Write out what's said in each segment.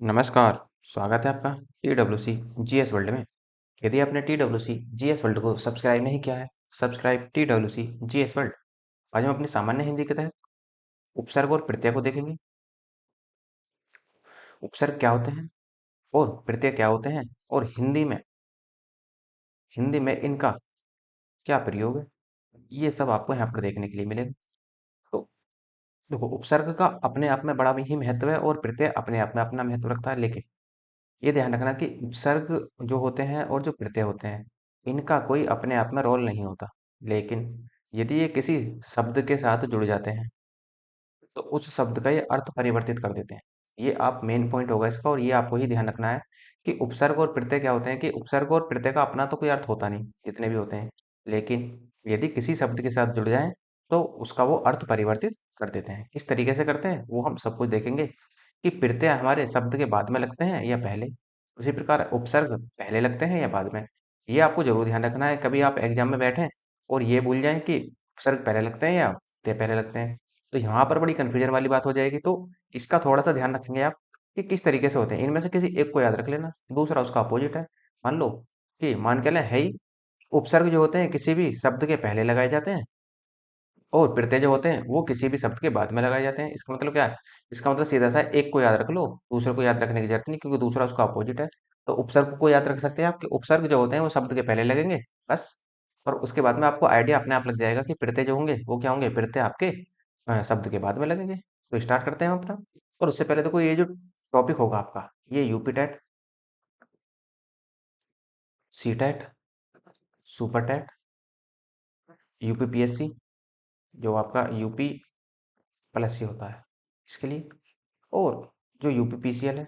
नमस्कार, स्वागत है आपका TWC GS वर्ल्ड में। यदि आपने TWC GS वर्ल्ड को सब्सक्राइब नहीं किया है, सब्सक्राइब TWC GS वर्ल्ड। आज हम अपनी सामान्य हिंदी के तहत उपसर्ग और प्रत्यय को देखेंगे। उपसर्ग क्या होते हैं और प्रत्यय क्या होते हैं और हिंदी में इनका क्या प्रयोग है, ये सब आपको यहाँ पर देखने के लिए मिलेगा। तो देखो, उपसर्ग का अपने आप में बड़ा ही महत्व है और प्रत्यय अपने आप में अपना महत्व रखता है, लेकिन ये ध्यान रखना कि उपसर्ग जो होते हैं और जो प्रत्यय होते हैं, इनका कोई अपने आप में रोल नहीं होता। लेकिन यदि ये किसी शब्द के साथ जुड़ जाते हैं तो उस शब्द का ये अर्थ परिवर्तित कर देते हैं। ये आप मेन पॉइंट होगा इसका, और ये आपको ही ध्यान रखना है कि उपसर्ग और प्रत्यय क्या होते हैं। कि उपसर्ग और प्रत्यय का अपना तो कोई अर्थ होता नहीं, जितने भी होते हैं, लेकिन यदि किसी शब्द के साथ जुड़ जाए तो उसका वो अर्थ परिवर्तित कर देते हैं। किस तरीके से करते हैं वो हम सब कुछ देखेंगे कि प्रत्यय हमारे शब्द के बाद में लगते हैं या पहले, उसी प्रकार उपसर्ग पहले लगते हैं या बाद में। ये आपको जरूर ध्यान रखना है। कभी आप एग्जाम में बैठें और ये भूल जाएं कि उपसर्ग पहले लगते हैं या प्रत्यय पहले लगते हैं, तो यहाँ पर बड़ी कंफ्यूजन वाली बात हो जाएगी। तो इसका थोड़ा सा ध्यान रखेंगे आप कि किस तरीके से होते हैं। इनमें से किसी एक को याद रख लेना, दूसरा उसका अपोजिट है। मान लो कि मान के लें है ही, उपसर्ग जो होते हैं किसी भी शब्द के पहले लगाए जाते हैं और प्रत्यय जो होते हैं वो किसी भी शब्द के बाद में लगाए जाते हैं। इसका मतलब क्या है? इसका मतलब सीधा सा एक को याद रख लो, दूसरे को याद रखने की जरूरत नहीं, क्योंकि दूसरा उसका अपोजिट है। तो उपसर्ग को याद रख सकते हैं आप कि उपसर्ग जो होते हैं वो शब्द के पहले लगेंगे, बस। और उसके बाद में आपको आइडिया अपने आप लग जाएगा कि प्रत्यय जो होंगे वो क्या होंगे, प्रत्यय आपके शब्द के बाद में लगेंगे। तो स्टार्ट करते हैं हम अपना। और उससे पहले देखो, ये जो टॉपिक होगा आपका, ये UP TET, C TET, super TET, UPPSC, जो आपका यूपी प्लस सी होता है इसके लिए, और जो यूपीपीसीएल है,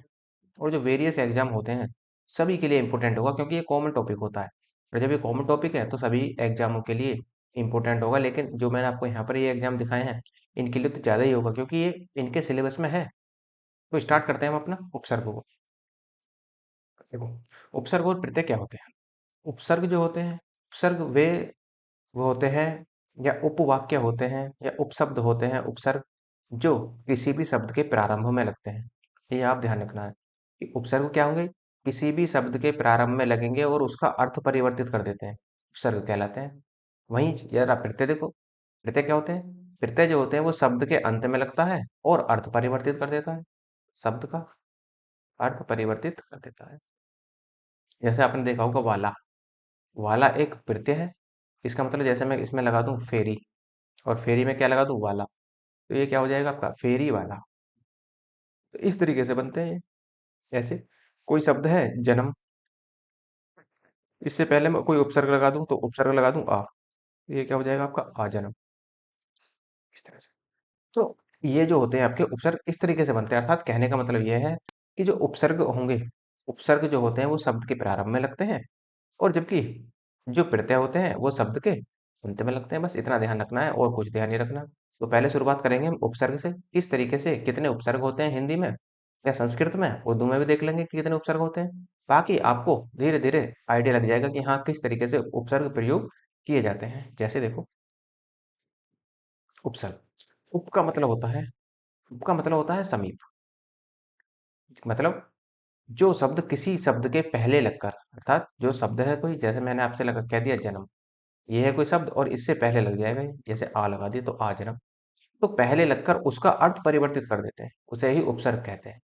और जो वेरियस एग्जाम होते हैं सभी के लिए इंपॉर्टेंट होगा, क्योंकि ये कॉमन टॉपिक होता है। और जब ये कॉमन टॉपिक है तो सभी एग्जामों के लिए इंपॉर्टेंट होगा। लेकिन जो मैंने आपको यहाँ पर ये एग्जाम दिखाए हैं, इनके लिए तो ज़्यादा ही होगा, क्योंकि ये इनके सिलेबस में है। तो स्टार्ट करते हैं हम अपना उपसर्ग को। देखो, उपसर्ग और प्रत्यय क्या होते हैं? उपसर्ग जो होते हैं, उपसर्ग वे वो होते हैं या उपवाक्य होते हैं या उपशब्द होते हैं, उपसर्ग जो किसी भी शब्द के प्रारंभ में लगते हैं। ये आप ध्यान रखना है कि उपसर्ग क्या होंगे, किसी भी शब्द के प्रारंभ में लगेंगे और उसका अर्थ परिवर्तित कर देते हैं, उपसर्ग कहलाते हैं। वहीं यार आप प्रत्यय देखो, प्रत्यय क्या होते हैं? प्रत्यय जो होते हैं वो शब्द के अंत में लगता है और अर्थ परिवर्तित कर देता है, शब्द का अर्थ परिवर्तित कर देता है। जैसे आपने देखा होगा वाला, वाला एक प्रत्यय है। इसका मतलब जैसे मैं इसमें लगा दूं फेरी, और फेरी में क्या लगा दूं, वाला, तो ये क्या हो जाएगा आपका, फेरी वाला। तो इस तरीके से बनते हैं ये। ऐसे कोई शब्द है जन्म, इससे पहले मैं कोई उपसर्ग लगा दूं, तो उपसर्ग लगा दूं आ, तो ये क्या हो जाएगा आपका आ जन्म, इस तरह से। तो ये जो होते हैं आपके उपसर्ग इस तरीके से बनते हैं। अर्थात कहने का मतलब ये है कि जो उपसर्ग होंगे, उपसर्ग जो होते हैं वो शब्द के प्रारंभ में लगते हैं, और जबकि जो प्रत्यय होते हैं वो शब्द के अंत में लगते हैं। बस इतना ध्यान रखना है और कुछ ध्यान नहीं रखना। तो पहले शुरुआत करेंगे हम उपसर्ग से, किस तरीके से कितने उपसर्ग होते हैं हिंदी में या संस्कृत में, उर्दू में भी देख लेंगे कि कितने उपसर्ग होते हैं। बाकी आपको धीरे धीरे आइडिया लग जाएगा कि हाँ किस तरीके से उपसर्ग प्रयोग किए जाते हैं। जैसे देखो, उपसर्ग, उप का मतलब होता है, उप का मतलब होता है समीप। मतलब जो शब्द किसी शब्द के पहले लगकर, अर्थात जो शब्द है कोई, जैसे मैंने आपसे लगा कह दिया जन्म, ये है कोई शब्द और इससे पहले लग जाएगा ये, जैसे आ लगा दिया तो आ जन्म, तो पहले लगकर उसका अर्थ परिवर्तित कर देते हैं, उसे ही उपसर्ग कहते हैं।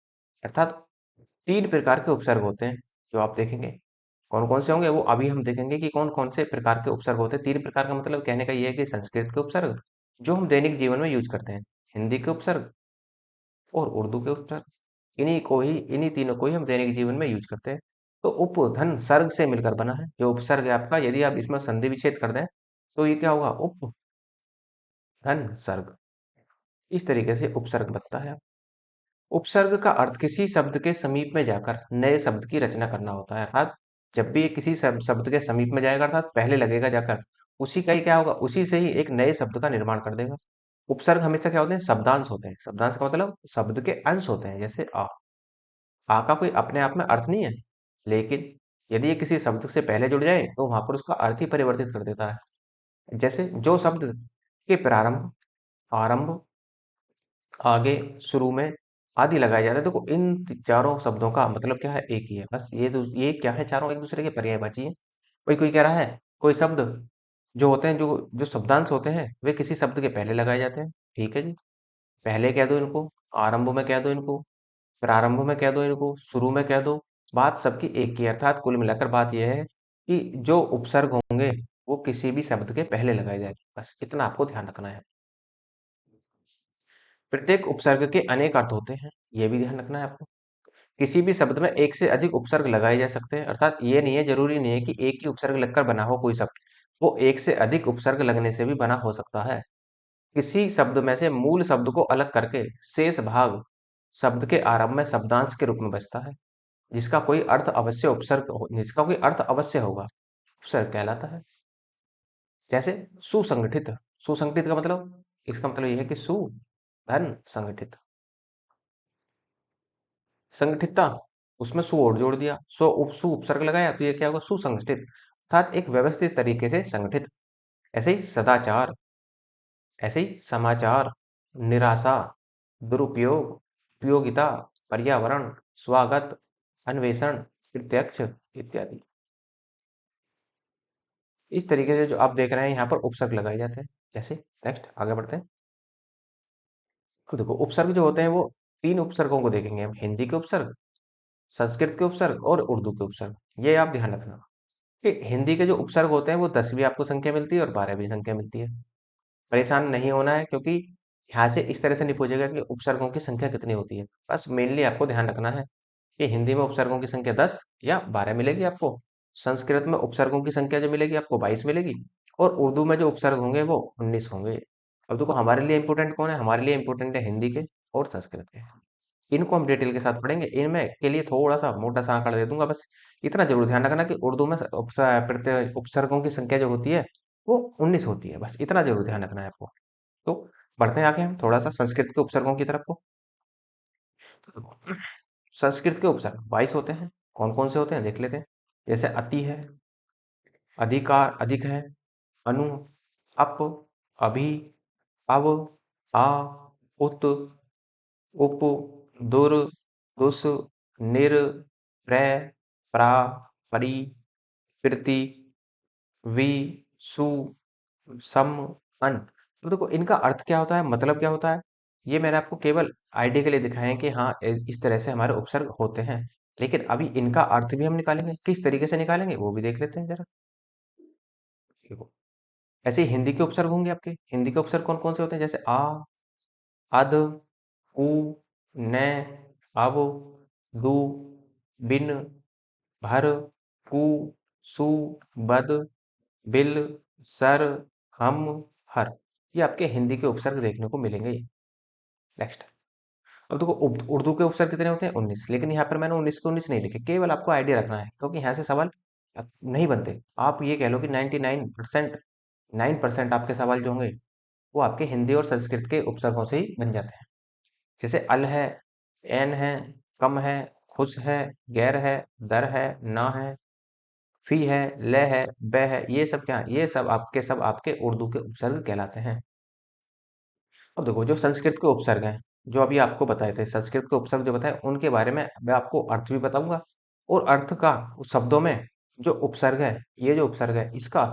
अर्थात तीन प्रकार के उपसर्ग होते हैं जो आप देखेंगे। कौन कौन से होंगे वो अभी हम देखेंगे कि कौन कौन से प्रकार के उपसर्ग होते हैं। तीन प्रकार का मतलब कहने का ये है कि संस्कृत के उपसर्ग जो हम दैनिक जीवन में यूज करते हैं, हिंदी के उपसर्ग और उर्दू के उपसर्ग। इन्हीं तीनों को ही हम दैनिक जीवन में यूज करते हैं। तो उपधन सर्ग से मिलकर बना है जो उपसर्ग है आपका। यदि आप इसमें संधि विच्छेद कर दें तो ये क्या होगा, उपधन सर्ग। इस तरीके से उपसर्ग बनता है। उपसर्ग का अर्थ किसी शब्द के समीप में जाकर नए शब्द की रचना करना होता है। अर्थात जब भी ये किसी शब्द के समीप में जाएगा, अर्थात पहले लगेगा जाकर, उसी का ही क्या होगा, उसी से ही एक नए शब्द का निर्माण कर देगा। उपसर्ग हमेशा क्या होते हैं, शब्दांश होते हैं। शब्दांश का मतलब शब्द के अंश होते हैं। जैसे आ का कोई अपने आप में अर्थ नहीं है, लेकिन यदि ये किसी शब्द से पहले जुड़ जाए तो वहां पर उसका अर्थ ही परिवर्तित कर देता है। जैसे जो शब्द के प्रारंभ, आरंभ, आगे, शुरू में आदि लगाया जाता है। देखो इन चारों शब्दों का मतलब क्या है, एक ही है बस। ये क्या है, चारों एक दूसरे के पर्यायवाची है। कोई कोई कह रहा है कोई शब्द जो होते हैं, जो जो शब्दांश होते हैं, वे किसी शब्द के पहले लगाए जाते हैं। ठीक है जी, पहले कह दो इनको, आरंभ में कह दो इनको, प्रारंभ में कह दो इनको, शुरू में कह दो। बात सबकी एक ही है, अर्थात कुल मिलाकर बात यह है कि जो उपसर्ग होंगे वो किसी भी शब्द के पहले लगाए जाएंगे, बस इतना आपको ध्यान रखना है। प्रत्येक उपसर्ग के अनेक अर्थ होते हैं, ये भी ध्यान रखना है आपको। किसी भी शब्द में एक से अधिक उपसर्ग लगाए जा सकते हैं, अर्थात ये नहीं है, जरूरी नहीं है कि एक ही उपसर्ग लगकर बना हो कोई शब्द, वो एक से अधिक उपसर्ग लगने से भी बना हो सकता है। किसी शब्द में से मूल शब्द को अलग करके शेष भाग शब्द के आरंभ में शब्दांश के रूप में बचता है, जिसका कोई अर्थ अवश्य होगा, उपसर्ग कहलाता है। जैसे सुसंगठित, सुसंगठित का मतलब, इसका मतलब यह है कि सु धन संगठित, संगठितता, उसमें सु और जोड़ दिया, सु उपसर्ग लगाया तो ये क्या होगा, सुसंगठित, अर्थात एक व्यवस्थित तरीके से संगठित। ऐसे ही सदाचार, ऐसे ही समाचार, निराशा, दुरुपयोग, उपयोगिता, पर्यावरण, स्वागत, अन्वेषण, प्रत्यक्ष इत्यादि। इस तरीके से जो आप देख रहे हैं यहाँ पर उपसर्ग लगाए जाते हैं। जैसे नेक्स्ट आगे बढ़ते हैं। तो देखो उपसर्ग जो होते हैं वो तीन उपसर्गों को देखेंगे हम, हिंदी के उपसर्ग, संस्कृत के उपसर्ग और उर्दू के उपसर्ग। ये आप ध्यान रखना कि हिंदी के जो उपसर्ग होते हैं वो 10वीं आपको संख्या मिलती है और 12वीं संख्या मिलती है। परेशान नहीं होना है, क्योंकि यहाँ से इस तरह से नहीं पूछेगा कि उपसर्गों की संख्या कितनी होती है। बस मेनली आपको ध्यान रखना है कि हिंदी में उपसर्गों की संख्या 10 या 12 मिलेगी आपको, संस्कृत में उपसर्गों की संख्या जो मिलेगी आपको 22 मिलेगी, और उर्दू में जो उपसर्ग होंगे वो 19 होंगे। अब देखो हमारे लिए इंपॉर्टेंट कौन है, हमारे लिए इंपॉर्टेंट है हिंदी के और संस्कृत के। इनको हम डिटेल के साथ पढ़ेंगे, इनमें के लिए थोड़ा सा मोटा सा आंकड़ा दे दूंगा, बस इतना जरूर ध्यान रखना कि उर्दू में प्रत्यय उपसर्गों की संख्या जो होती है वो 19 होती है, बस इतना जरूर ध्यान रखना है आपको। तो बढ़ते हैं आगे हम थोड़ा सा संस्कृत के उपसर्गों की तरफ को। तो देखो, संस्कृत के उपसर्ग 22 होते हैं। कौन कौन से होते हैं देख लेते हैं। जैसे अति है, अधिकार अधिक है, अनु, अप, अभि, अव, आ, उत, उप, दुर, दुस, निर, प्र, प्रा, परि, प्रति, वि, सु, सम, अन। तो देखो इनका अर्थ क्या होता है, मतलब क्या होता है, ये मैंने आपको केवल आइडिया के लिए दिखाए हैं कि हाँ इस तरह से हमारे उपसर्ग होते हैं। लेकिन अभी इनका अर्थ भी हम निकालेंगे, किस तरीके से निकालेंगे वो भी देख लेते हैं जरा। देखो ऐसे ही हिंदी के उपसर्ग होंगे आपके, हिंदी के उपसर्ग कौन कौन से होते हैं, जैसे आ, अद, उ, न, अब, दु, बिन, भर, कु, सु, बद, बिल, सर, हम, हर। ये आपके हिंदी के उपसर्ग देखने को मिलेंगे। नेक्स्ट, अब देखो उर्दू के उपसर्ग कितने होते हैं, 19, लेकिन यहाँ पर मैंने 19 के 19 नहीं लिखे, केवल आपको आइडिया रखना है, क्योंकि यहाँ से सवाल नहीं बनते। आप ये कह लो कि 99%, 9% आपके सवाल जो होंगे वो आपके हिंदी और संस्कृत के उपसर्गों से ही बन जाते हैं। जैसे अल है, एन है, कम है, खुश है, गैर है, दर है, ना है, फी है, ले है, ब है, ये सब क्या है? ये सब आपके उर्दू के उपसर्ग कहलाते हैं। अब देखो जो संस्कृत के उपसर्ग हैं, जो अभी आपको बताए थे, संस्कृत के उपसर्ग जो बताए उनके बारे में मैं आपको अर्थ भी बताऊंगा, और अर्थ का उस शब्दों में जो उपसर्ग है, ये जो उपसर्ग है इसका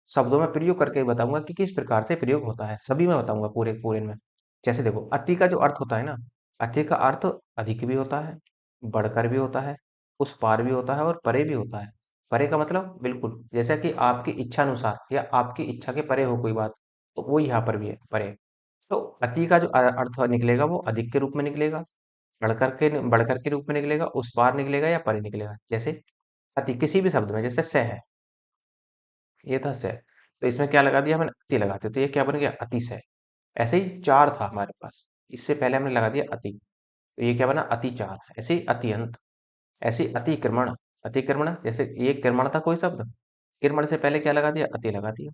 शब्दों में प्रयोग करके बताऊंगा कि किस प्रकार से प्रयोग होता है, सभी में बताऊंगा पूरे पूरे में। जैसे देखो अति का जो अर्थ होता है ना, अति का अर्थ अधिक भी होता है, बढ़कर भी होता है, उस पार भी होता है और परे भी होता है। परे का मतलब बिल्कुल जैसा कि आपकी इच्छा अनुसार या आपकी इच्छा के परे हो कोई बात, तो वो यहाँ पर भी है परे। तो अति का जो अर्थ निकलेगा वो अधिक के रूप में निकलेगा, बढ़कर के रूप में निकलेगा, उस पार निकलेगा या परे निकलेगा। जैसे अति किसी भी शब्द में, जैसे से है, ये था से, तो इसमें क्या लगा दिया, हमने अति लगा दिया, तो ये क्या बन गया, अतिशय। ऐसे ही चार था हमारे पास, इससे पहले हमने लगा दिया अति, तो ये क्या बना, अतिचार। ऐसे ही अतिअंत, ऐसे ही अतिक्रमण, अतिक्रमण जैसे ये क्रमण था कोई शब्द, क्रमण से पहले क्या लगा दिया, अति लगा दिया,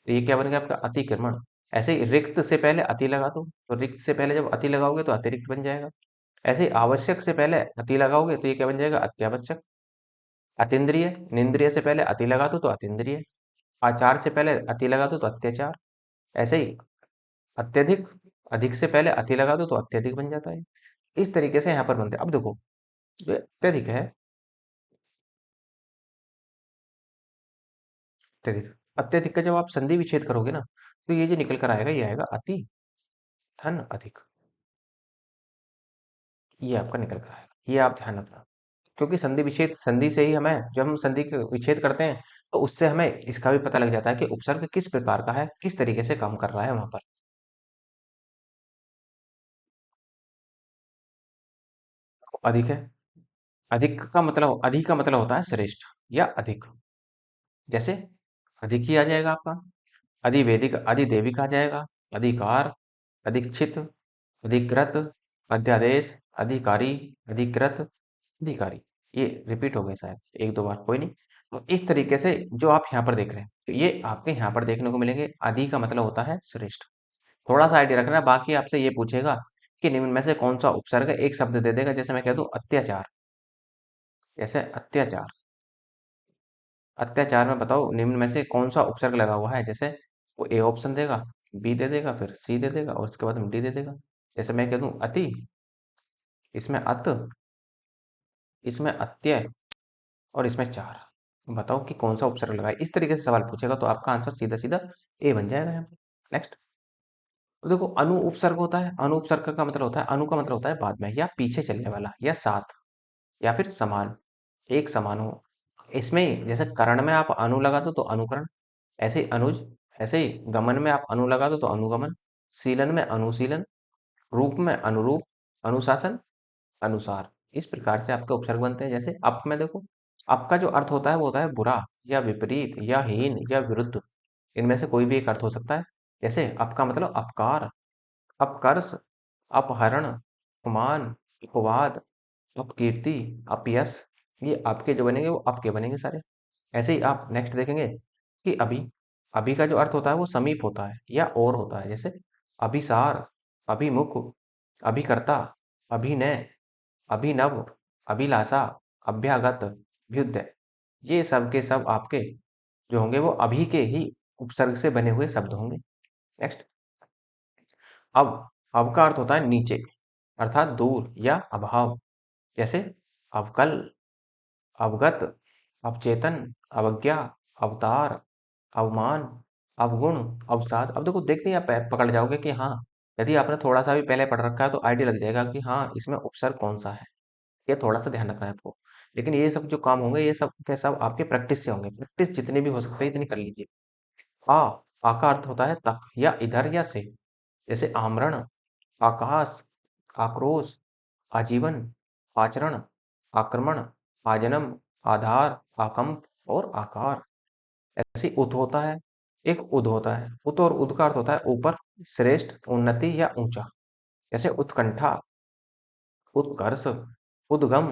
तो ये क्या बन गया आपका अतिक्रमण। ऐसे ही रिक्त से पहले अति लगा दो, तो रिक्त से पहले जब अति लगाओगे तो अतिरिक्त बन जाएगा। ऐसे ही आवश्यक से पहले अति लगाओगे तो ये क्या बन जाएगा, अत्यावश्यक। अतीन्द्रिय, निंद्रिय से पहले अति लगा दो तो अतीन्द्रिय। आचार से पहले अति लगा दो तो अत्याचार। ऐसे ही अत्यधिक, अधिक से पहले अति लगा दो तो अत्यधिक बन जाता है। इस तरीके से यहाँ पर बनते हैं। अब देखो, जो अत्यधिक है, अत्यधिक, अत्यधिक का जब आप संधि विच्छेद करोगे ना, तो ये जो निकल कर आएगा, ये आएगा अति धन अधिक। ये आपका निकल कर आएगा, ये आप ध्यान रखना। क्योंकि संधि विच्छेद, संधि से ही हमें, जब हम संधि के विच्छेद करते हैं, तो उससे हमें इसका भी पता लग जाता है कि उपसर्ग किस प्रकार का है, किस तरीके से काम कर रहा है वहां पर। अधिक है, अधिक का मतलब होता है श्रेष्ठ या अधिक। जैसे अधिक ही आ जाएगा आपका, अधिवेदिक, अधिदेविक आ जाएगा, अधिकार, अधिक्षित, अधिकृत, अध्यादेश, अधिकारी, अधिकृत, अधिकारी। ये रिपीट हो गए शायद एक दो बार, कोई नहीं। तो इस तरीके से जो आप यहाँ पर देख रहे हैं, तो ये आपके यहाँ पर देखने को मिलेंगे। अधि का मतलब होता है श्रेष्ठ। थोड़ा सा आइडिया रखना, बाकी आपसे ये पूछेगा कि निम्न में से कौन सा उपसर्ग है, एक शब्द दे देगा, जैसे मैं कह दूं अत्याचार। जैसे अत्याचार, अत्याचार में बताओ निम्न में से कौन सा उपसर्ग लगा हुआ है, जैसे वो ए ऑप्शन देगा, बी दे देगा, फिर सी दे देगा, और उसके बाद हम डी दे देगा। जैसे मैं कह दूं अति, इसमें अत, इसमें अत्यय, और इसमें चार। बताओ कि कौन सा उपसर्ग लगा है। इस तरीके से सवाल पूछेगा तो आपका आंसर सीधा सीधा ए बन जाएगा यहाँ पे। नेक्स्ट, तो देखो अनु उपसर्ग होता है। अनु उपसर्ग का मतलब होता है, अनु का मतलब होता है बाद में या पीछे चलने वाला या साथ या फिर समान, एक समान हो। इसमें जैसे करण में आप अनु लगा दो तो अनुकरण, ऐसे ही अनुज, ऐसे ही गमन में आप अनु लगा दो तो अनुगमन, सीलन में अनुशीलन, रूप में अनुरूप, अनुशासन, अनुसार। इस प्रकार से आपके उपसर्ग बनते हैं। जैसे अप में देखो, अप का जो अर्थ होता है वो होता है बुरा या विपरीत या हीन या विरुद्ध। इनमें से कोई भी एक अर्थ हो सकता है। जैसे अप का मतलब अपकार, अपकर्ष, अपहरण, अपमान, अपवाद, अपकीर्ति, अपयश। ये आपके जो बनेंगे वो आपके बनेंगे सारे। ऐसे ही आप नेक्स्ट देखेंगे कि अभी, अभी का जो अर्थ होता है वो समीप होता है या और होता है। जैसे अभिसार, अभिमुख, अभिकर्ता, अभिनय, अभिनव, अभिलाषा, अभ्यागत, अभ्युदय। ये सब के सब आपके जो होंगे वो अभी के ही उपसर्ग से बने हुए शब्द होंगे। नेक्स्ट, अब, अब का अर्थ होता है नीचे, अर्थात दूर या अभाव। जैसे अवकल, अवगत, अवचेतन, अवज्ञा, अवतार, अवमान, अवगुण, अवसाद। अब देखो, देखते ही आप पकड़ जाओगे कि हाँ, यदि आपने थोड़ा सा भी पहले पढ़ रखा है तो आइडिया लग जाएगा कि हाँ इसमें उपसर्ग कौन सा है। ये थोड़ा सा ध्यान रखना है आपको। लेकिन ये सब जो काम होंगे ये सब के सब आपके प्रैक्टिस से होंगे। प्रैक्टिस जितनी भी हो सकती है इतनी कर लीजिए। आ, आ का अर्थ होता है तक या इधर या से। जैसे आमरण, आकाश, आक्रोश, आजीवन, आचरण, आक्रमण, आजन्म, आधार, आकंप और आकार। ऐसे उत होता है, एक उद होता है। उत और उद का अर्थ होता है ऊपर, श्रेष्ठ, उन्नति या ऊंचा। जैसे उत्कंठा, उत्कर्ष, उद्गम,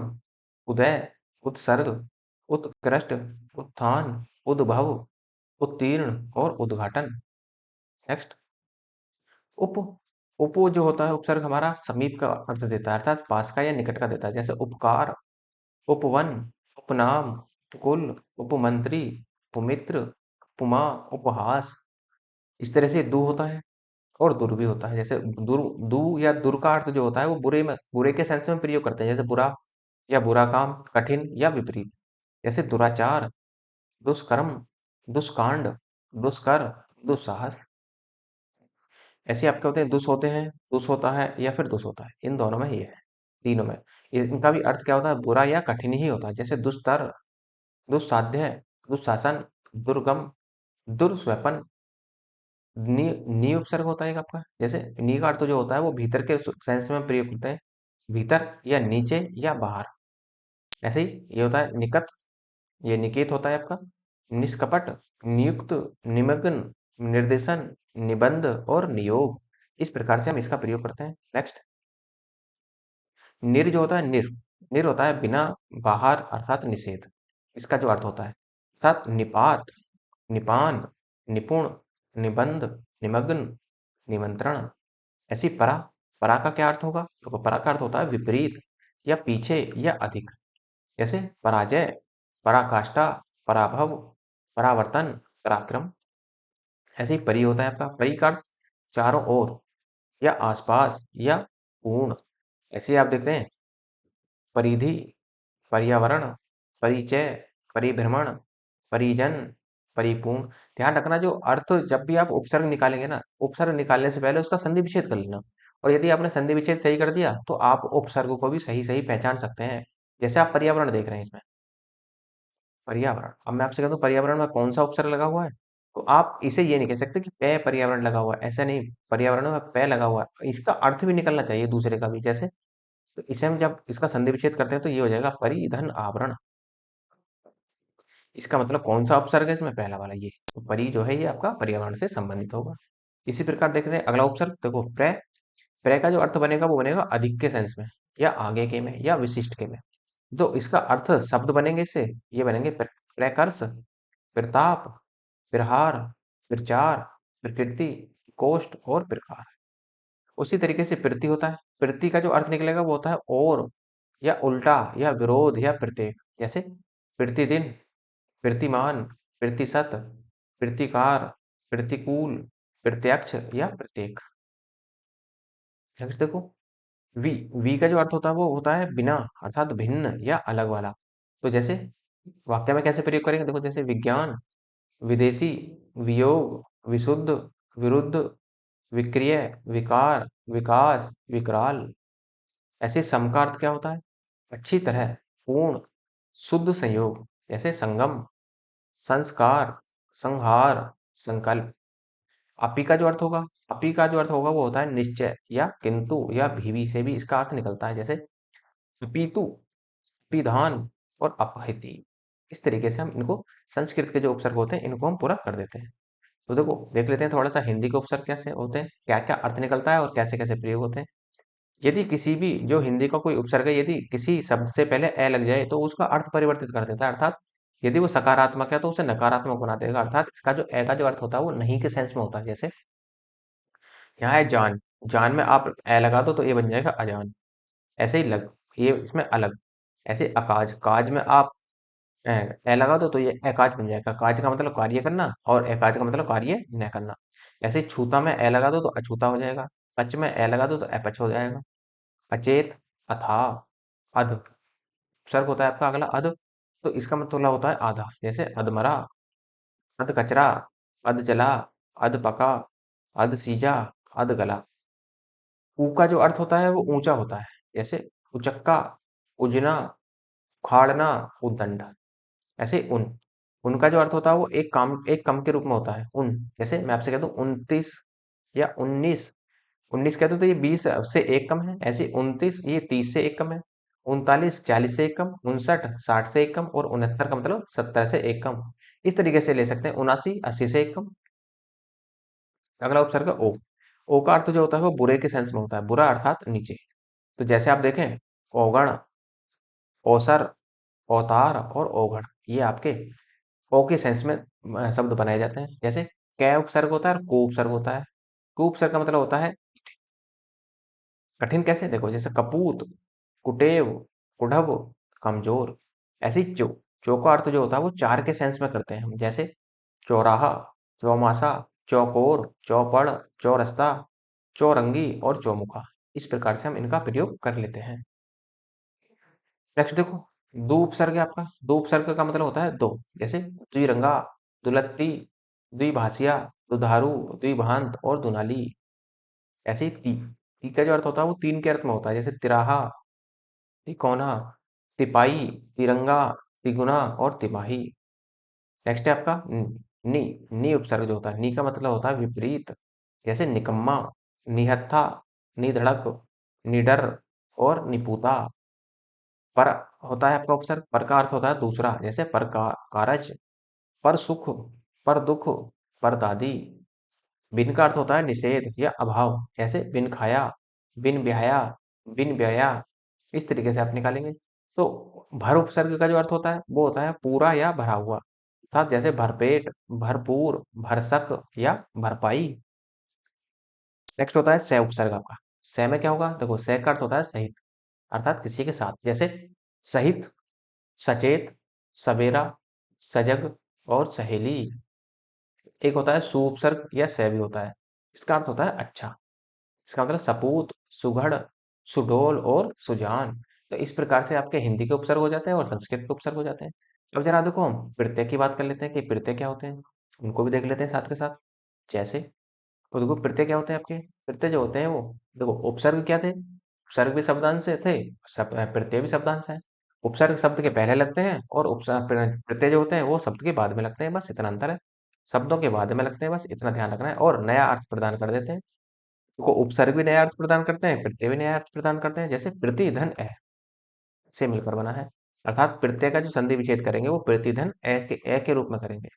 उदय, उत्सर्ग, उत्कृष्ट, उत्थान, उद्भव, उत्तीर्ण और उद्घाटन। नेक्स्ट, उप, उप जो होता है उपसर्ग हमारा समीप का अर्थ देता है, अर्थात पास का या निकट का देता है। जैसे उपकार, उपवन, उपनाम, उपकुल, उपमंत्री, उपमित्र, उपमा, उपहास। इस तरह से दु होता है और दुर भी होता है। जैसे दुर, दु या दुर का अर्थ जो होता है वो बुरे में, बुरे के सेंस में प्रयोग करते हैं। जैसे बुरा या बुरा काम, कठिन या विपरीत। जैसे दुराचार, दुष्कर्म, दुष्कांड, दुष्कर, दुस्साहस। ऐसे आपके होते हैं दुष् होते हैं, दुष् होता है या फिर दुष् होता है। इन दोनों में ये है, तीनों में। इनका भी अर्थ क्या होता है, बुरा या कठिन ही होता है। जैसे दुस्तर, दुस्साध्य, दुशासन, दुर्गम, दुर्स्वपन। नी, नी उपसर्ग होता है एक आपका। जैसे नी का अर्थ जो होता है वो भीतर के सेंस में प्रयोग होता है, भीतर या नीचे या बाहर। ऐसे ही ये होता है निकट, ये निकेत होता है आपका। निष्कपट, नियुक्त, निमग्न, निर्देशन, निबंध और नियोग। इस प्रकार से हम इसका प्रयोग करते हैं। नेक्स्ट, निर जो होता है, निर, निर होता है बिना, बाहर, अर्थात निषेध। इसका जो अर्थ होता है, अर्थात निपात, निपान, निपुण, निबंध, निमग्न, निमंत्रण। ऐसी परा, परा का क्या अर्थ होगा? तो परा का अर्थ होता है विपरीत या पीछे या अधिक। जैसे पराजय, पराकाष्ठा, पराभव, परावर्तन, पराक्रम। ऐसे ही परि होता है आपका। परि का अर्थ चारों ओर या आसपास या पूर्ण। ऐसे ही आप देखते हैं परिधि, पर्यावरण, परिचय, परिभ्रमण, परिजन, परिपूर्ण। ध्यान रखना जो अर्थ जब भी आप उपसर्ग निकालेंगे ना, उपसर्ग निकालने से पहले उसका संधि विच्छेद कर लेना। और यदि आपने संधि विच्छेद सही कर दिया तो आप उपसर्ग को भी सही सही पहचान सकते हैं। जैसे आप पर्यावरण देख रहे हैं इसमें, पर्यावरण, अब मैं आपसे कह दूं पर्यावरण में कौन सा उपसर्ग लगा हुआ है, तो आप इसे ये नहीं कह सकते कि पे पर्यावरण लगा हुआ है, ऐसा नहीं। पर्यावरण में पे लगा हुआ है, इसका अर्थ भी निकलना चाहिए दूसरे का भी। जैसे तो इसे हम जब इसका संधि विच्छेद करते हैं तो ये हो जाएगा परिधन आवरण। इसका मतलब कौन सा उपसर्ग है इसमें, पहला वाला ये। तो परि जो है ये आपका पर्यावरण से संबंधित होगा। इसी प्रकार देखते हैं अगला उपसर्ग, देखो प्र। प्र का जो अर्थ बनेगा वो बनेगा अधिक के सेंस में, या आगे के में, या विशिष्ट के में। तो इसका अर्थ शब्द बनेंगे इससे, ये बनेंगे प्रकर्ष, प्रताप, प्रहार, प्रचार, प्रकृति, कोष्ठ और प्रकार। उसी तरीके से प्रति होता है, प्रति का जो अर्थ निकलेगा वो होता है और, या उल्टा, या विरोध, या प्रत्येक। जैसे प्रतिदिन, प्रतिमान, प्रतिशत, प्रतिकार, प्रतिकूल, प्रत्यक्ष, या प्रत्येक। नेक्स्ट देखो वी। वी का जो अर्थ होता है वो होता है बिना, अर्थात भिन्न या अलग वाला। तो जैसे वाक्य में कैसे प्रयोग करेंगे, देखो जैसे विज्ञान, विदेशी, वियोग, विशुद्ध, विरुद्ध, विक्रिय, विकार, विकास, विकराल। ऐसे सम का अर्थ क्या होता है, अच्छी तरह, पूर्ण, शुद्ध संयोग। जैसे संगम, संस्कार, संहार, संकल्प। अपी का जो अर्थ होगा, अपी का जो अर्थ होगा वो होता है निश्चय, या किंतु, या भीवी से भी इसका अर्थ निकलता है। जैसे अपितु, पिधान और अपहति। इस तरीके से हम इनको, संस्कृत के जो उपसर्ग होते हैं इनको हम पूरा कर देते हैं। तो देखो देख लेते हैं थोड़ा सा हिंदी के उपसर्ग कैसे होते हैं, क्या क्या अर्थ निकलता है और कैसे कैसे प्रयोग होते हैं। यदि किसी भी जो हिंदी का कोई उपसर्ग है, यदि किसी शब्द से पहले ए लग जाए तो उसका अर्थ परिवर्तित कर देता है। अर्थात यदि वो सकारात्मक है तो उसे नकारात्मक बना देगा। अर्थात इसका जो ए का जो अर्थ होता है वो नहीं के सेंस में होता है। जैसे यहाँ है जान, जान में आप ए लगा दो तो ये बन जाएगा अजान। ऐसे ही लग, ये इसमें अलग। ऐसे अकाज, काज में आप ए, ए लगा दो तो ये एकाज बन जाएगा। काज का मतलब कार्य करना और एकाज का मतलब कार्य न करना। ऐसे ही छूता में ए लगा दो तो अछूता हो जाएगा। पच में ए लगा दो तो अपच हो जाएगा। अचेत, अथाह, अध। उपसर्ग होता है आपका अगला अध, तो इसका मतलब होता है आधा। जैसे अधमरा, अध कचरा, अध जला, अध पका, अध सीजा, अध गला। ऊ का जो अर्थ होता है वो ऊंचा होता है। जैसे उचक्का, उजना, उखाड़ना, उद्दंड। ऐसे उन, उनका जो अर्थ होता है वो एक काम, एक कम के रूप में होता है उन। जैसे मैं आपसे कह दूं 29 या 19, 19 कहते तो ये 20 से एक कम है। ऐसे 29 ये 30 से एक कम है। 39 40 से एक कम, 59 60 से एक कम, और 69 का मतलब 70 से एक कम। इस तरीके से ले सकते हैं 79 80 से एक कम। अगला उपसर्ग है ओ। ओ का अर्थ जो होता है वो बुरे के सेंस में होता है, बुरा अर्थात नीचे। तो जैसे आप देखें औगण, ओसर, औतार और ओघड़, ये आपके ओ के सेंस में शब्द बनाए जाते हैं। जैसे कै उपसर्ग होता है और को उपसर्ग होता है। को उपसर्ग का मतलब होता है कठिन। कैसे, देखो जैसे कपूत, कुटेव, कुढ़व, कमजोर। ऐसे ही चो का अर्थ जो होता है वो चार के सेंस में करते हैं हम। जैसे चौराहा, चौमासा, चौकोर, चौपड़, चौरस्ता, चौरंगी और चौमुखा। इस प्रकार से हम इनका प्रयोग कर लेते हैं। नेक्स्ट देखो दो उपसर्ग है आपका। दो उपसर्ग का मतलब होता है दो। जैसे द्विरंगा, दुलत्ती, द्विभाषिया, दुधारू, द्विभांत और दुनाली। ऐसे ही ती, ती का जो अर्थ होता है वो तीन के अर्थ में होता है। जैसे तिराहा, तिकोना, तिपाई, तिरंगा, तिगुना और तिमाही। नेक्स्ट है आपका नी। नी उपसर्ग जो होता है, नी का मतलब होता है विपरीत। जैसे निकम्मा, निहत्था, निधड़क, निडर और निपुता। पर होता है आपका उपसर्ग, पर का अर्थ होता है दूसरा। जैसे पर का कारज, पर सुख, पर दुख, पर दादी। बिन का अर्थ होता है निषेध या अभाव। जैसे बिन खाया, बिन ब्याया, बिन ब्याया। इस तरीके से आप निकालेंगे। तो भर उपसर्ग का जो अर्थ होता है वो होता है पूरा या भरा हुआ। अर्थात जैसे भरपेट, भरपूर, भरसक या भरपाई। नेक्स्ट होता है स उपसर्ग आपका। स में क्या होगा, देखो स का अर्थ होता है सहित, अर्थात किसी के साथ। जैसे सहित, सचेत, सवेरा, सजग और सहेली। एक होता है सु उपसर्ग या से भी होता है। इसका अर्थ होता है अच्छा। इसका मतलब सपूत, सुघड़, सुडोल और सुजान। तो इस प्रकार से आपके हिंदी के उपसर्ग हो जाते हैं और संस्कृत के उपसर्ग हो जाते हैं। अब जरा देखो हम प्रत्यय की बात कर लेते हैं कि प्रत्यय क्या होते हैं, उनको भी देख लेते हैं साथ के साथ। जैसे तो देखो प्रत्यय क्या होते हैं आपके, प्रत्यय जो होते हैं वो देखो उपसर्ग क्या थे, उपसर्ग भी शब्दांश से थे, प्रत्यय भी शब्दांश है। उपसर्ग शब्द के पहले लगते हैं और उपसर्ग प्रत्यय जो होते हैं वो शब्द के बाद में लगते हैं, बस इतना अंतर है। शब्दों के बाद में लगते हैं, बस इतना ध्यान रखना है, और नया अर्थ प्रदान कर देते हैं। देखो उपसर्ग भी नया अर्थ प्रदान करते हैं, प्रत्यय भी नया अर्थ प्रदान करते हैं। जैसे प्रतिधन ए से मिलकर बना है, अर्थात प्रत्यय का जो संधि विच्छेद करेंगे वो प्रतिधन ए के रूप में करेंगे।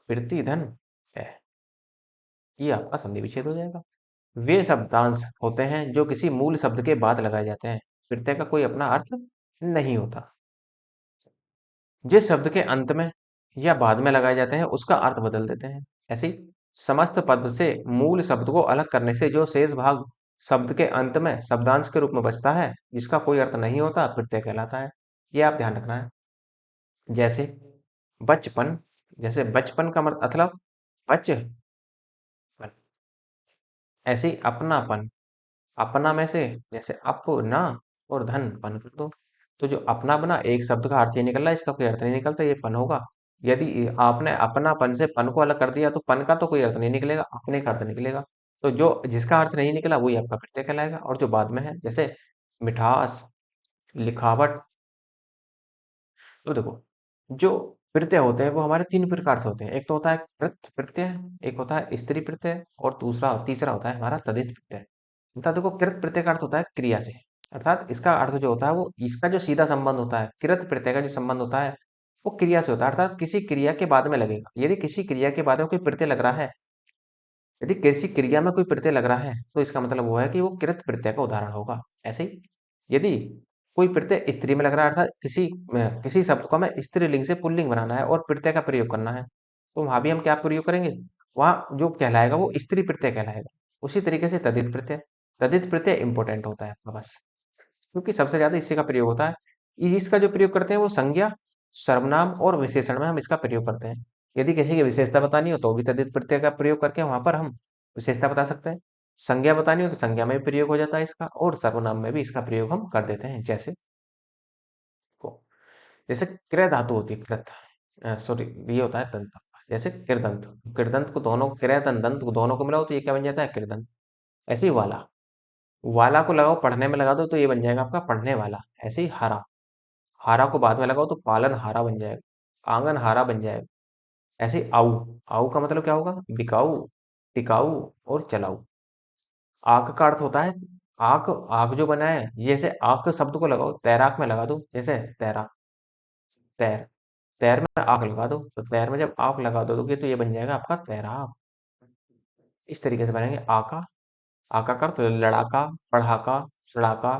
प्रतिधन ए, ये आपका संधि विच्छेद हो जाएगा। वे शब्दांश होते हैं जो किसी मूल शब्द के बाद लगाए जाते हैं, प्रत्यय का कोई अपना अर्थ नहीं होता। जिस शब्द के अंत में या बाद में लगाए जाते हैं उसका अर्थ बदल देते हैं। ऐसे ही समस्त पद से मूल शब्द को अलग करने से जो शेष भाग शब्द के अंत में शब्दांश के रूप में बचता है, जिसका कोई अर्थ नहीं होता, प्रत्यय कहलाता है। ये आप ध्यान रखना है। जैसे बचपन, जैसे बचपन का मतलब बचपन। ऐसे ही अपनापन, अपना में से जैसे अपना और धन पन कर दो। तो जो अपना बना एक शब्द का अर्थ ये निकल रहा है, इसका कोई अर्थ नहीं निकलता, ये पन होगा। यदि आपने अपनापन से पन को अलग कर दिया तो पन का तो कोई अर्थ नहीं निकलेगा, अपने का अर्थ निकलेगा। तो जो जिसका अर्थ नहीं निकला वही आपका प्रत्यय कहलाएगा। और जो बाद में है जैसे मिठास, लिखावट। तो देखो जो प्रत्यय होते हैं वो हमारे तीन प्रकार से होते हैं। एक तो होता है कृत प्रत्यय, एक होता है स्त्री प्रत्यय, और दूसरा तीसरा होता है हमारा तदित प्रत्यय। अर्थात देखो कृत प्रत्यय का अर्थ होता है क्रिया से, अर्थात इसका अर्थ जो होता है वो इसका जो सीधा संबंध होता है, कृत प्रत्यय का जो संबंध होता है वो क्रिया से होता है, अर्थात किसी क्रिया के बाद में लगेगा। यदि किसी क्रिया के बाद में कोई प्रत्यय लग रहा है, यदि किसी क्रिया में कोई प्रत्यय लग रहा है तो इसका मतलब वो है कि वो कृत प्रत्यय का उदाहरण होगा। ऐसे ही यदि कोई प्रत्यय स्त्री में लग रहा है, अर्थात किसी शब्द को हमें स्त्रीलिंग से पुल्लिंग बनाना है और प्रत्यय का प्रयोग करना है, तो वहां भी हम क्या प्रयोग करेंगे, वहां जो कहलाएगा वो स्त्री प्रत्यय कहलाएगा। उसी तरीके से तदित प्रत्यय, तदित प्रत्यय इंपॉर्टेंट होता है आपका बस, क्योंकि सबसे ज्यादा इसी का प्रयोग होता है। इसका जो प्रयोग करते हैं वो संज्ञा, सर्वनाम और विशेषण में हम इसका प्रयोग करते हैं। यदि किसी की विशेषता बतानी हो तो भी तद्धित प्रत्यय का प्रयोग करके वहां पर हम विशेषता बता सकते हैं। संज्ञा बतानी हो तो संज्ञा में भी प्रयोग हो जाता है इसका, और सर्वनाम में भी इसका प्रयोग हम कर देते हैं। जैसे को जैसे क्र धातु होती है, कृत, सॉरी, ये होता है दंत। जैसे कृदंत, कृदंत को दोनों क्र दंत को दोनों को मिलाओ तो ये क्या बन जाता है, कृदंत। ऐसे ही वाला, वाला को लगाओ पढ़ने में लगा दो तो ये बन जाएगा आपका पढ़ने वाला। ऐसे ही हरा, हारा को बाद में लगाओ तो पालन हारा बन जाएगा, आंगन हारा बन जाएगा। ऐसे ही आऊ, आऊ का मतलब क्या होगा, बिकाऊ, टिकाऊ और चलाऊ। आक का अर्थ होता है आक, आक जो बना है, जैसे आक शब्द को लगाओ तैराक में लगा दो, जैसे तैरा, तैर, तैर में आग लगा दो तो तैर में जब आग लगा दोगे तो ये बन जाएगा आपका तैराक। इस तरीके से बनेंगे आका, आका का अर्थ लड़ाका, पढ़ाका, सड़ाका,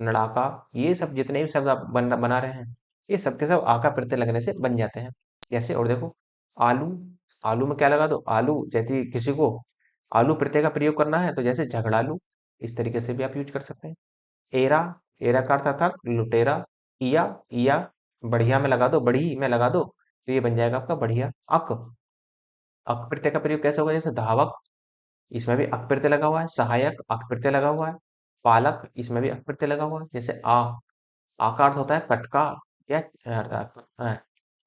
नड़ाका। ये सब जितने भी शब्द आप बना रहे हैं ये सब के सब आका प्रत्यय लगने से बन जाते हैं। जैसे और देखो आलू, आलू में क्या लगा दो, आलू, यदि किसी को आलू प्रत्यय का प्रयोग करना है तो जैसे झगड़ालू, इस तरीके से भी आप यूज कर सकते हैं। एरा, एरा का अर्थ अर्थात लुटेरा। इया, इया बढ़िया में लगा दो, बढ़ी में लगा दो तो ये बन जाएगा आपका बढ़िया। अक, अक प्रत्यय का प्रयोग कैसे होगा, जैसे धावक, इसमें भी अक प्रत्यय लगा हुआ है। सहायक, अक प्रत्यय लगा हुआ है। पालक, इसमें भी अक प्रत्यय लगा हुआ है। जैसे आ का अर्थ होता है कटका, या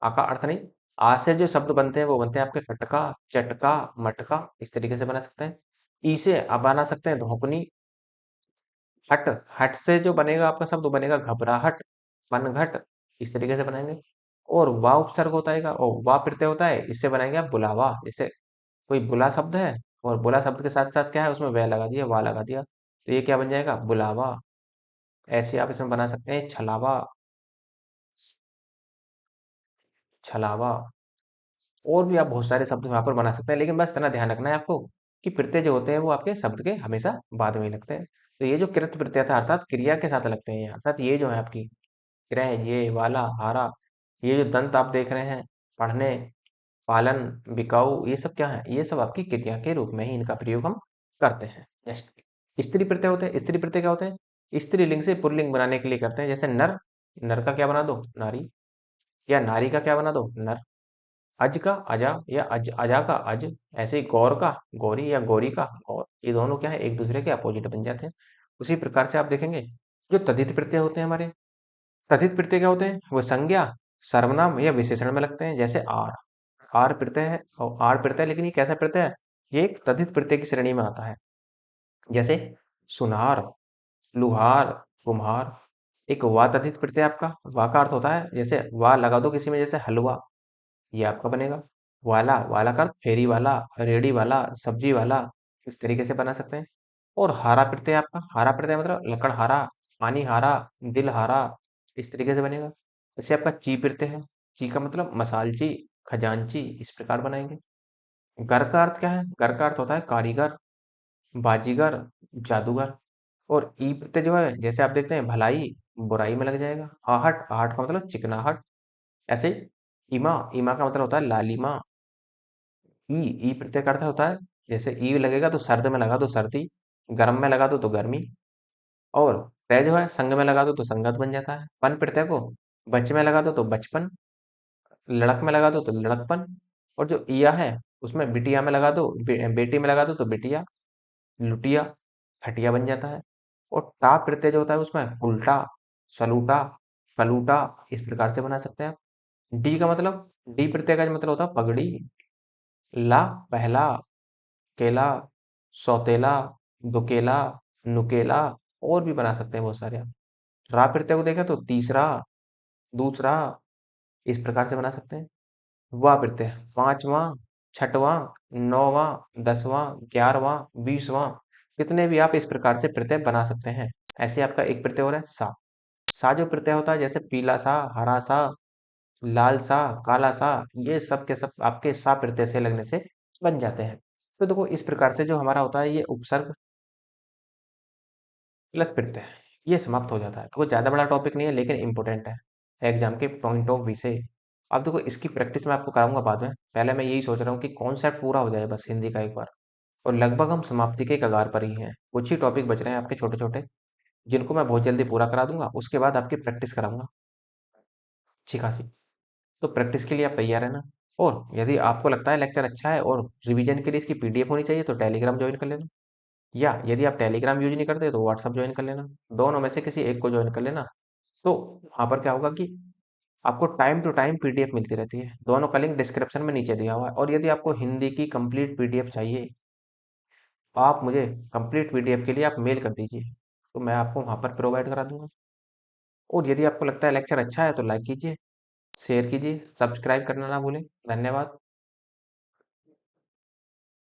आ का अर्थ नहीं, आ से जो शब्द बनते हैं वो बनते हैं आपके कटका, चटका, मटका, इस तरीके से बना सकते हैं। ई से आप बना सकते हैं धोकनी। हट, हट से जो बनेगा आपका शब्द वो बनेगा घबराहट, पनघट, इस तरीके से बनाएंगे। और वा उपसर्ग होता है और वा प्रत्यय होता है, इससे बनाएंगे आप बुलावा। जैसे कोई बुला शब्द है और बुला शब्द के साथ साथ क्या है उसमें वह लगा दिया, वा लगा दिया तो ये क्या बन जाएगा, बुलावा। ऐसे आप इसमें बना सकते हैं छलावा, छलावा। और भी आप बहुत सारे शब्द वहां पर बना सकते हैं, लेकिन बस इतना ध्यान रखना है आपको कि प्रत्यय जो होते हैं वो आपके शब्द के हमेशा बाद में ही लगते हैं। तो ये जो कृत प्रत्यय था अर्थात क्रिया के साथ लगते हैं, अर्थात ये जो है आपकी क्रय, ये वाला, हारा, ये जो दंत आप देख रहे हैं, पढ़ने, पालन, बिकाऊ, ये सब क्या है, ये सब आपकी क्रिया के रूप में ही इनका प्रयोग हम करते हैं। नेक्स्ट स्त्री प्रत्यय होते हैं। स्त्री प्रत्यय क्या होते हैं, स्त्रीलिंग से पुल्लिंग बनाने के लिए करते हैं। जैसे नर, नर का क्या बना दो, नारी, या नारी का क्या बना दो, नर। अज का अजा, या अजा का अज। ऐसे ही गौर का गौरी, या गौरी का गौर। ये दोनों क्या है, एक दूसरे के अपोजिट बन जाते हैं। उसी प्रकार से आप देखेंगे जो तद्धित प्रत्यय होते हैं हमारे, तद्धित प्रत्यय क्या होते हैं? वो संज्ञा, सर्वनाम या विशेषण में लगते हैं। जैसे आर, आर प्रत्यय है और आर प्रत्यय, लेकिन ये कैसा प्रत्यय है? ये एक तद्धित प्रत्यय की श्रेणी में आता है। जैसे सुनार, लुहार, कुम्हार। एक वा तद्धित प्रत्यय आपका, वा का अर्थ होता है, जैसे वा लगा दो किसी में, जैसे हलवा, ये आपका बनेगा। वाला, वाला का अर्थ फेरी वाला, रेडी वाला, सब्जी वाला, इस तरीके से बना सकते हैं। और हारा प्रत्यय आपका, हारा प्रत्यय मतलब लकड़हारा, पानी हारा, दिल हारा, इस तरीके से बनेगा। जैसे आपका ची प्रत्यय है, ची का मतलब मसालची, खजांची, इस प्रकार बनाएंगे। घर का अर्थ क्या है? घर का अर्थ होता है कारीगर, बाजीगर, जादूगर। और ई प्रत्यय जो है, जैसे आप देखते हैं भलाई, बुराई में लग जाएगा। आहट, आहट का मतलब चिकनाहट। ऐसे ही ईमा, ईमा का मतलब होता है लालिमा। ई, ई प्रत्यय का अर्थ होता है, जैसे ई लगेगा तो सर्द में लगा दो सर्दी, गर्म में लगा दो तो गर्मी। और तय जो है संग में लगा दो तो संगत बन जाता है। पन प्रत्यय को बच में लगा दो तो बचपन, लड़क में लगा दो तो लड़कपन। और जो इया है उसमें बिटिया में लगा दो, बेटी में लगा दो तो बिटिया, लुटिया, खटिया बन जाता है। और टा प्रत्यय जो होता है उसमें उल्टा, सलूटा, कलूटा, इस प्रकार से बना सकते हैं आप। डी का मतलब, डी प्रत्यय का जो मतलब होता है पगड़ी, ला पहला, केला, सौतेला, दुकेला, नुकेला, और भी बना सकते हैं बहुत सारे आप। रा प्रत्यय को देखें तो तीसरा, दूसरा, इस प्रकार से बना सकते हैं। वा प्रत्यय पांचवा, छठवां, नौवां, 10वां, 11वां, 20वां, कितने भी आप इस प्रकार से प्रत्यय बना सकते हैं। ऐसे आपका एक प्रत्यय हो रहा है सा। सा जो प्रत्यय होता है, जैसे पीला सा, हरा सा, लाल सा, काला सा, ये सब के सब आपके सा प्रत्यय से लगने से बन जाते हैं। तो देखो इस प्रकार से जो हमारा होता है ये उपसर्ग प्लस प्रत्यय, ये समाप्त हो जाता है। तो वो ज़्यादा बड़ा टॉपिक नहीं है लेकिन इंपॉर्टेंट है एग्जाम के पॉइंट ऑफ व्यू से। अब देखो इसकी प्रैक्टिस मैं आपको कराऊंगा बाद में, पहले मैं यही सोच रहा हूँ कि कॉन्सेप्ट पूरा हो जाए बस हिंदी का एक बार। और लगभग हम समाप्ति के कगार पर ही हैं, कुछ ही टॉपिक बच रहे हैं आपके छोटे छोटे, जिनको मैं बहुत जल्दी पूरा करा दूंगा। उसके बाद आपकी प्रैक्टिस कराऊंगा अच्छी खासी। तो प्रैक्टिस के लिए आप तैयार है ना? और यदि आपको लगता है लेक्चर अच्छा है और रिवीजन के लिए इसकी पीडीएफ होनी चाहिए तो टेलीग्राम ज्वाइन कर लेना। या यदि आप टेलीग्राम यूज नहीं करते तो व्हाट्सअप ज्वाइन कर लेना। दोनों में से किसी एक को ज्वाइन कर लेना। तो वहाँ पर क्या होगा कि आपको टाइम टू टाइम पीडीएफ मिलती रहती है। दोनों का लिंक डिस्क्रिप्शन में नीचे दिया हुआ है। और यदि आपको हिंदी की कंप्लीट पीडीएफ चाहिए, आप मुझे कंप्लीट पीडीएफ के लिए आप मेल कर दीजिए, तो मैं आपको वहाँ पर प्रोवाइड करा दूंगा। और यदि आपको लगता है लेक्चर अच्छा है तो लाइक कीजिए, शेयर कीजिए, सब्सक्राइब करना ना भूलें। धन्यवाद।